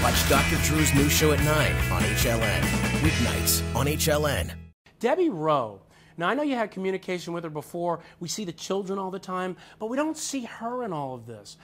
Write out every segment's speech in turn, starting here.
Watch Dr. Drew's new show at 9 on HLN. Weeknights on HLN. Debbie Rowe. Now, I know you had communication with her before. We see the children all the time, but we don't see her in all of this.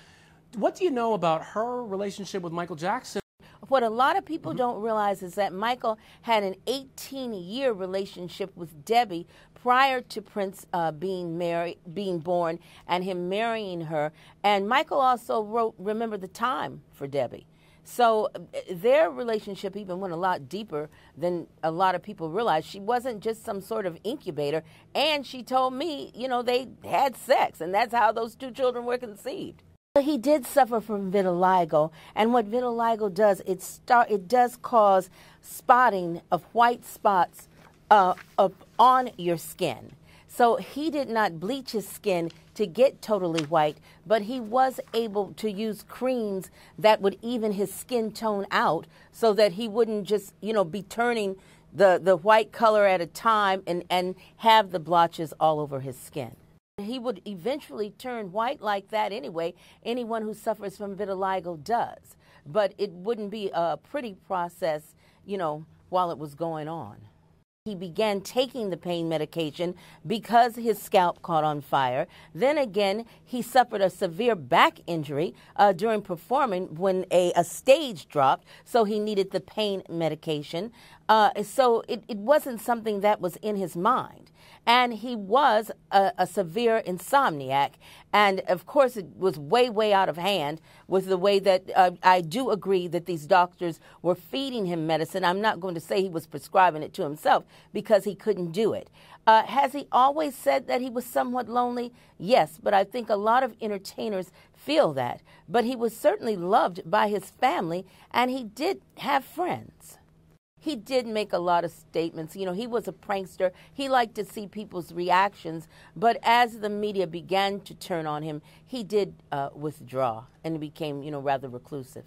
What do you know about her relationship with Michael Jackson? What a lot of people don't realize is that Michael had an 18-year relationship with Debbie prior to Prince being born and him marrying her. And Michael also wrote Remember the Time for Debbie. So their relationship even went a lot deeper than a lot of people realize. She wasn't just some sort of incubator. And she told me, you know, they had sex, and that's how those two children were conceived. He did suffer from vitiligo, and what vitiligo does, it does cause spotting of white spots on your skin. So he did not bleach his skin to get totally white, but he was able to use creams that would even his skin tone out so that he wouldn't just, you know, be turning the white color at a time and have the blotches all over his skin. He would eventually turn white like that anyway. Anyone who suffers from vitiligo does. But it wouldn't be a pretty process, you know, while it was going on. He began taking the pain medication because his scalp caught on fire. Then again, he suffered a severe back injury during performing when a stage dropped, so he needed the pain medication. So it wasn't something that was in his mind. And he was a severe insomniac. And, of course, it was way, way out of hand with the way that I do agree that these doctors were feeding him medicine. I'm not going to say he was prescribing it to himself because he couldn't do it. Has he always said that he was somewhat lonely? Yes, but I think a lot of entertainers feel that. But he was certainly loved by his family, and he did have friends. He did make a lot of statements. You know, he was a prankster. He liked to see people's reactions. But as the media began to turn on him, he did withdraw and became, you know, rather reclusive.